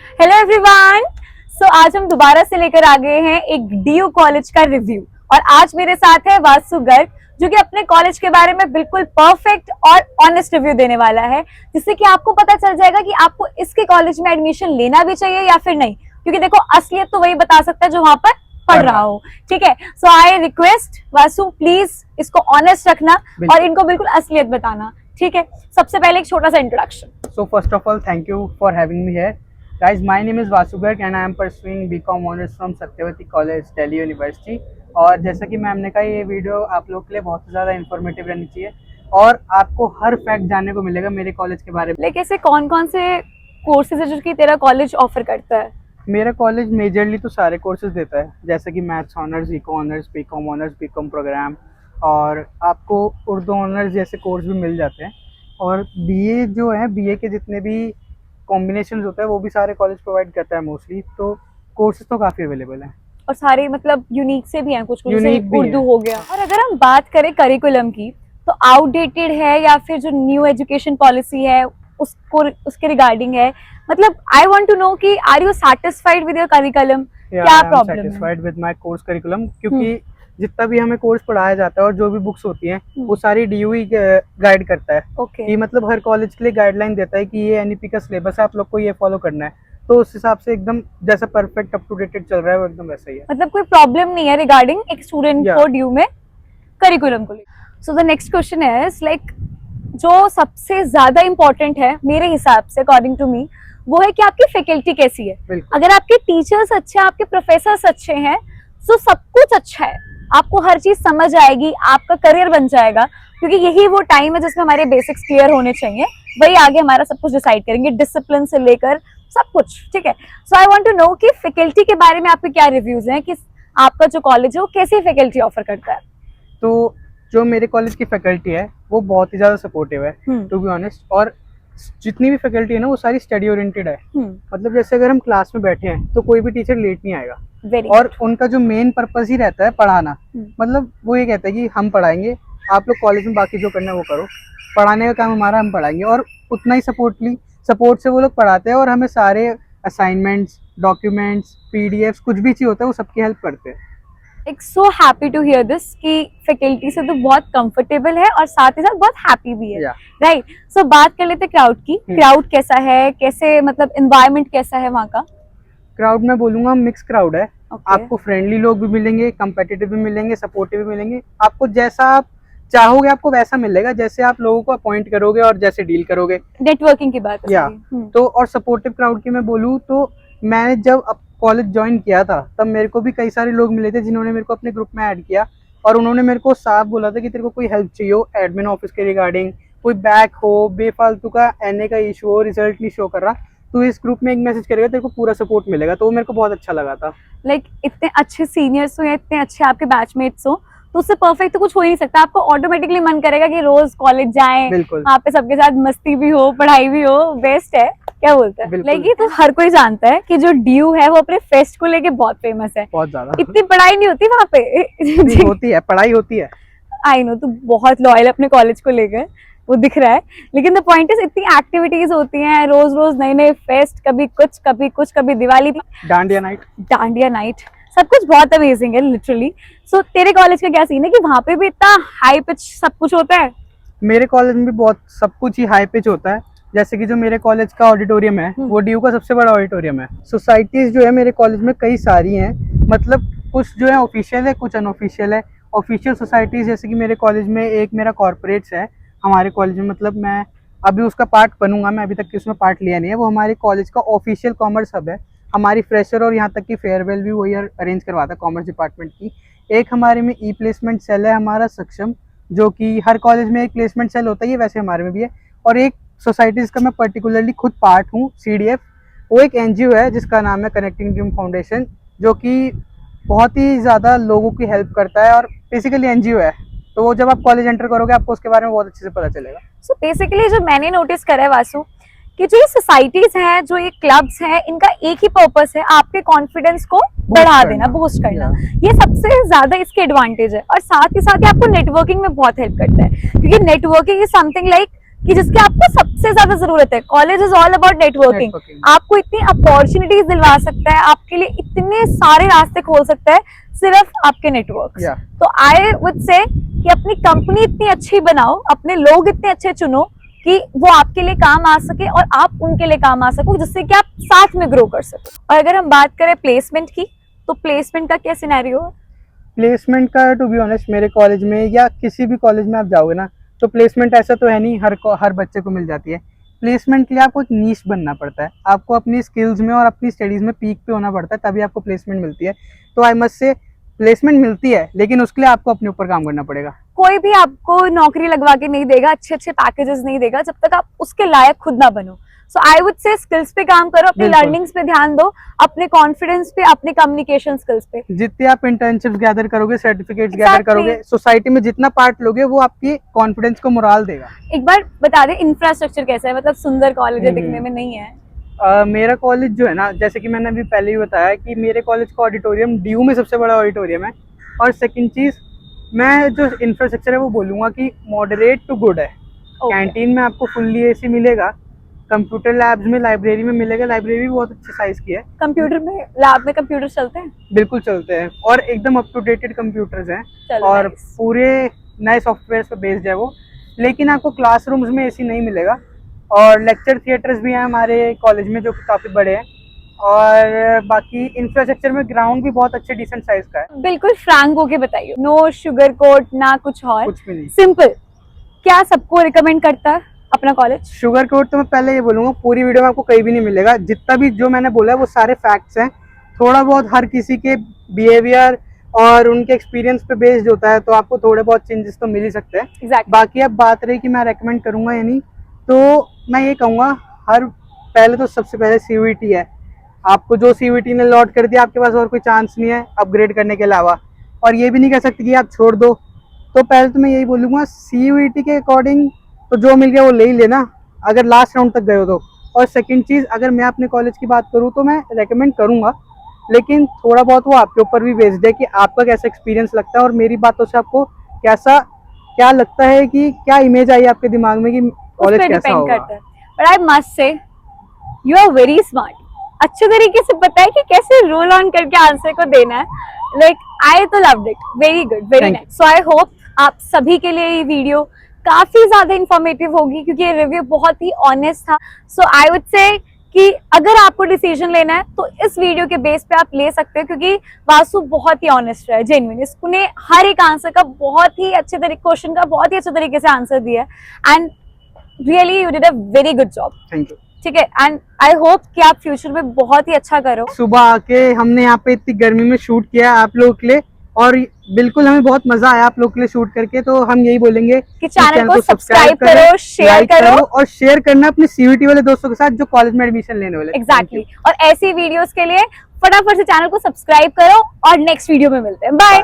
Hello everyone. सो आज हम दोबारा से लेकर आ गए हैं एक डीयू कॉलेज का रिव्यू और आज मेरे साथ है वासु गर्ग जो कि अपने कॉलेज के बारे में बिल्कुल परफेक्ट और ऑनेस्ट रिव्यू देने वाला है, जिससे कि आपको पता चल जाएगा कि आपको इसके कॉलेज में एडमिशन लेना भी चाहिए या फिर नहीं, क्योंकि देखो असलियत तो वही बता सकता है जो वहां पर पढ़ रहा हो। ठीक है, सो आई रिक्वेस्ट वासु प्लीज इसको ऑनेस्ट रखना और इनको बिल्कुल असलियत बताना। ठीक है, सबसे पहले एक छोटा सा introduction. So first of all, thank you for having me here. Guys, my name is Vasu Garg and I am pursuing BCom Honors from Satyavati College, Delhi University. और जैसा कि मैम ने कहा, ये वीडियो आप लोग के लिए बहुत ज़्यादा इन्फॉर्मेटिव रहनी चाहिए और आपको हर फैक्ट जानने को मिलेगा मेरे कॉलेज के बारे में। लाइक ऐसे कौन कौन से कोर्सेज है जो कि तेरा कॉलेज ऑफर करता है? मेरा कॉलेज मेजरली तो सारे कोर्सेज देता है, जैसे कि maths honours, eco honours, BCom honours, BCom programme, और आपको उर्दू ऑनर्स जैसे कोर्स भी मिल जाते हैं। और बीए जो है, बीए के जितने भी कॉम्बिनेशन होता है वो भी सारे कॉलेज प्रोवाइड करता है मोस्टली, तो कोर्सेज तो काफ़ी अवेलेबल हैं। और सारे मतलब यूनिक से भी हैं, कुछ कुछ यूनिक भी उर्दू हैं। हो गया। और अगर हम बात करें करिकुलम की, तो आउटडेटेड है या फिर जो न्यू एजुकेशन पॉलिसी है उसके रिगार्डिंग है? मतलब आई वांट टू नो कि are you satisfied with your curriculum? क्या प्रॉब्लम है? Satisfied with my course curriculum, क्योंकि जितना भी हमें कोर्स पढ़ाया जाता है और जो भी बुक्स होती हैं वो सारी डीयू ही गाइड करता है। ओके। कि मतलब हर कॉलेज के लिए गाइडलाइन देता है कि ये एनईपी का सिलेबस है, आप लोग को ये फॉलो करना है, तो उस हिसाब से एकदम जैसा परफेक्ट अप टू डेटेड चल रहा है वो एकदम वैसा ही है। मतलब कोई प्रॉब्लम नहीं है रिगार्डिंग एक स्टूडेंट Yeah. को ड्यू में करिकुलम को लेकर। So the next question is like जो सबसे ज्यादा इंपॉर्टेंट है मेरे हिसाब से अकॉर्डिंग टू मी, वो है कि आपकी फैकल्टी कैसी है। बिल्कुल। अगर आपके टीचर्स अच्छे हैं, आपके प्रोफेसर्स अच्छे हैं, तो सब कुछ अच्छा है, आपको हर चीज समझ आएगी, आपका करियर बन जाएगा, क्योंकि यही वो टाइम है जिसमें हमारे बेसिक्स क्लियर होने चाहिए, वही आगे हमारा सब कुछ डिसाइड करेंगे, डिसिप्लिन से लेकर सब कुछ। ठीक है, सो आई वांट टू नो कि फैकल्टी के बारे में आपके क्या रिव्यूज हैं, कि आपका जो कॉलेज है वो कैसी फैकल्टी ऑफर करता है? तो जो मेरे कॉलेज की फैकल्टी है वो बहुत ही ज़्यादा सपोर्टिव है, टू बी ऑनेस्ट। और जितनी भी फैकल्टी है ना वो सारी स्टडी ओरिएंटेड है। मतलब जैसे अगर हम क्लास में बैठे हैं तो कोई भी टीचर लेट नहीं आएगा। Very और उनका जो मेन पर्पस ही रहता है पढ़ाना। मतलब वो ये कहता है कि हम पढ़ाएंगे, आप लोग कॉलेज में बाकी जो करना है वो करो, पढ़ाने का काम हमारा, हम पढ़ाएंगे। और उतना ही सपोर्ट से वो लोग पढ़ाते हैं और हमें सारे असाइनमेंट्स, डॉक्यूमेंट्स, पीडीएफ्स, कुछ भी चीज़ होता है वो सबकी हेल्प करते हैं। एक so happy to hear this कि फैकल्टी से तो बहुत कंफर्टेबल है और साथ ही साथ बहुत हैप्पी भी है। राइट। सो बात कर लेते क्राउड की। क्राउड कैसा है, कैसे मतलब एनवायरनमेंट कैसा है वहाँ का? क्राउड में बोलूंगा मिक्स क्राउड है। Okay. आपको फ्रेंडली लोग भी मिलेंगे, कंपेटिटिव भी मिलेंगे, सपोर्टिव भी मिलेंगे। आपको जैसा आप चाहोगे आपको वैसा मिलेगा, जैसे आप लोगों को अपॉइंट करोगे और जैसे डील करोगे। नेटवर्किंग की बात है। तो और सपोर्टिव क्राउड की मैं बोलूँ तो मैंने जब कॉलेज ज्वाइन किया था तब मेरे को भी कई सारे लोग मिले थे जिन्होंने मेरे को अपने ग्रुप में ऐड किया और उन्होंने मेरे को साफ बोला था कि तेरे को कोई हेल्प चाहिए हो एडमिन ऑफिस के रिगार्डिंग, कोई बैक हो, बेफालतू का एनए का इशू हो, रिजल्ट नहीं शो कर रहा, तो इस ग्रुप में एक मैसेज करेगा, तेरे को पूरा सपोर्ट मिलेगा। तो वो मेरे को बहुत अच्छा लगा था। लाइक इतने अच्छे सीनियर्स हो या इतने अच्छे आपके बैचमेट्स हो, तो उससे परफेक्ट तो कुछ हो ही नहीं सकता। आपको ऑटोमेटिकली मन करेगा कि रोज कॉलेज जाएं, वहाँ पे सबके साथ मस्ती भी हो, पढ़ाई भी हो, बेस्ट है। क्या बोलते हैं? लाइक ये तो हर कोई जानता है कि जो डीयू है वो अपने फेस्ट को लेके बहुत फेमस है। बहुत ज्यादा। इतनी पढ़ाई नहीं होती वहाँ पे। होती है, पढ़ाई होती है। आई नो, तू बहुत लॉयल अपने कॉलेज को लेकर, वो दिख रहा है। लेकिन द पॉइंट इज इतनी एक्टिविटीज होती हैं, रोज रोज नए नए फेस्ट, कभी कुछ, कभी दिवाली, डांडिया नाइट, सब कुछ बहुत अमेजिंग है लिटरली। सो तेरे कॉलेज का क्या सीन है कि वहाँ पे भी इतना हाई पिच सब कुछ होता है? मेरे कॉलेज में भी बहुत सब कुछ ही हाई पिच होता है। जैसे कि जो मेरे कॉलेज का ऑडिटोरियम है वो डीयू का सबसे बड़ा ऑडिटोरियम है। सोसाइटीज जो है मेरे कॉलेज में कई सारी हैं, मतलब कुछ जो है ऑफिशियल है, कुछ अनऑफिशियल है। ऑफिशियल सोसाइटीज जैसे कि मेरे कॉलेज में एक मेरा कॉर्पोरेट्स है हमारे कॉलेज में, मतलब मैं अभी उसका पार्ट बनूंगा, मैं अभी तक उसमें पार्ट लिया नहीं है। वो हमारे कॉलेज का ऑफिशियल कॉमर्स हब है। हमारी फ्रेशर और यहाँ तक की फेयरवेल भी वही अरेंज करवाता है कॉमर्स डिपार्टमेंट की। एक हमारे में ई प्लेसमेंट सेल है हमारा सक्षम, जो कि हर कॉलेज में एक प्लेसमेंट सेल होता है, वैसे हमारे में भी है। और एक सोसाइटीज़ का मैं पर्टिकुलरली खुद पार्ट हूँ, CDF। वो एक NGO है जिसका नाम है कनेक्टिंग ड्रीम फाउंडेशन, जो कि बहुत ही ज़्यादा लोगों की हेल्प करता है और बेसिकली NGO है। तो वो जब आप कॉलेज एंटर करोगे आपको उसके बारे में बहुत अच्छे से पता चलेगा। सो बेसिकली जो मैंने नोटिस करा है वासु, कि जो ये सोसाइटीज हैं, जो ये क्लब्स हैं, इनका एक ही पर्पस है आपके कॉन्फिडेंस को बढ़ा देना, बूस्ट करना। ये सबसे ज्यादा इसके एडवांटेज है। और साथ ही आपको नेटवर्किंग में बहुत हेल्प करता है, क्योंकि नेटवर्किंग इज समथिंग लाइक कि जिसकी आपको सबसे ज्यादा जरूरत है। College is all about networking. Networking. आपको इतनी अपॉर्चुनिटीज दिलवा सकता है, आपके लिए इतने सारे रास्ते खोल सकता है सिर्फ आपके नेटवर्क। Yeah. तो आई वुड से कि अपनी कंपनी इतनी अच्छी बनाओ, अपने लोग इतने अच्छे चुनो कि वो आपके लिए काम आ सके और आप उनके लिए काम आ सको, जिससे कि आप साथ में ग्रो कर सको। और अगर हम बात करें प्लेसमेंट की, तो प्लेसमेंट का क्या सिनेरियो है? प्लेसमेंट का टू बी ऑनेस्ट मेरे कॉलेज में या किसी भी कॉलेज में आप जाओगे ना, तो प्लेसमेंट ऐसा तो है नहीं हर बच्चे को मिल जाती है। प्लेसमेंट के लिए आपको एक नीश बनना पड़ता है, आपको अपनी स्किल्स में और अपनी स्टडीज में पीक पे होना पड़ता है, तभी आपको प्लेसमेंट मिलती है। तो आई मस्ट से प्लेसमेंट मिलती है, लेकिन उसके लिए आपको अपने ऊपर काम करना पड़ेगा। कोई भी आपको नौकरी लगवा के नहीं देगा, अच्छे अच्छे पैकेजेस नहीं देगा जब तक आप उसके लायक खुद ना बनो। सो आई वुड से स्किल्स पे काम करो, अपनी बिल्कुल। लर्निंग्स पे ध्यान दो, अपने कॉन्फिडेंस पे, अपने कम्युनिकेशन स्किल्स पे। जितने आप इंटर्नशिप्स गैदर करोगे, सर्टिफिकेट्स गैदर Exactly. करोगे, सोसाइटी में जितना पार्ट लोगे, वो आपकी कॉन्फिडेंस को मोराल देगा। एक बार बता दे इंफ्रास्ट्रक्चर कैसा है, मतलब सुंदर कॉलेज है, दिखने में नहीं है? मेरा कॉलेज जो है ना, जैसे कि मैंने अभी पहले ही बताया कि मेरे कॉलेज का ऑडिटोरियम ड्यू में सबसे बड़ा ऑडिटोरियम है। और सेकंड चीज, मैं जो इंफ्रास्ट्रक्चर है वो बोलूँगा कि मॉडरेट टू गुड है। कैंटीन में आपको फुल्ली एसी मिलेगा, कंप्यूटर लैब्स में, लाइब्रेरी में मिलेगा, लाइब्रेरी भी बहुत अच्छे साइज की है। कंप्यूटर में, लैब में कंप्यूटर चलते हैं? बिल्कुल चलते हैं, और एकदम अप टू डेटेड कंप्यूटर्स हैं, चलो, और nice. पूरे नए सॉफ्टवेयर पे बेस्ड है वो। लेकिन आपको क्लासरूम्स में एसी नहीं मिलेगा, और लेक्चर थिएटर्स भी हैं हमारे कॉलेज में जो काफ़ी बड़े हैं, और बाकी इंफ्रास्ट्रक्चर में ग्राउंड भी बहुत अच्छे डिसेंट साइज का है। बिल्कुल फ्रैंक होके बताइए, नो शुगर कोट ना कुछ और, कुछ भी नहीं, सिंपल। क्या सबको रिकमेंड करता है अपना कॉलेज? शुगर कोट तो मैं पहले ये बोलूँगा, पूरी वीडियो में आपको कहीं भी नहीं मिलेगा। जितना भी जो मैंने बोला है वो सारे फैक्ट्स हैं। थोड़ा बहुत हर किसी के बिहेवियर और उनके एक्सपीरियंस पे बेस्ड होता है, तो आपको थोड़े बहुत चेंजेस तो मिल ही सकते हैं। Exactly. बाकी अब बात रही कि मैं रेकमेंड करूँगा या नहीं, तो मैं ये कहूँगा पहले तो सबसे पहले CUET है। आपको जो CUET ने लॉट कर दिया, आपके पास और कोई चांस नहीं है अपग्रेड करने के अलावा, और ये भी नहीं कह सकते कि आप छोड़ दो। तो पहले तो मैं यही बोलूँगा, CUET के अकॉर्डिंग तो जो मिल गया वो ले ही लेना, अगर लास्ट राउंड तक गए हो तो। और सेकंड चीज़, अगर मैं अपने कॉलेज की बात करूँ तो मैं रेकमेंड करूँगा, लेकिन थोड़ा बहुत वो आपके ऊपर भी बेस्ड है कि आपका कैसा एक्सपीरियंस लगता है, और मेरी बातों से आपको क्या लगता है, कि क्या इमेज आई आपके दिमाग में कि कॉलेज कैसा डिपेंड होगा। करता है। But I must say you are very smart. अच्छे तरीके से पता है कि कैसे रोल ऑन करके आंसर को देना है। लाइक आई तो loved it, very good, very Thank nice. So I hope आप सभी के लिए ये वीडियो काफी ज्यादा इंफॉर्मेटिव होगी, क्योंकि ये रिव्यू बहुत ही ऑनेस्ट था। सो आई वुड से कि अगर आपको डिसीजन लेना है तो इस वीडियो के बेस पे आप ले सकते हो, क्योंकि वासु बहुत ही ऑनेस्ट है, जेन्युइन। इसने हर एक आंसर का बहुत ही अच्छे तरीके, क्वेश्चन का बहुत ही अच्छे तरीके से आंसर दिया है, and really you did a very good job. Thank you. ठीक है, एंड आई होप कि आप फ्यूचर में बहुत ही अच्छा करो। सुबह आके हमने यहाँ पे इतनी गर्मी में शूट किया आप लोगों के लिए, और बिल्कुल हमें बहुत मजा आया आप लोगों के लिए शूट करके। तो हम यही बोलेंगे कि चैनल को सब्सक्राइब करो, शेयर लाइक करो, और शेयर करना अपने CUET वाले दोस्तों के साथ जो कॉलेज में एडमिशन लेने वाले। एग्जैक्टली। और ऐसी वीडियोस के लिए फटाफट से चैनल को सब्सक्राइब करो, और नेक्स्ट वीडियो में मिलते हैं। बाय।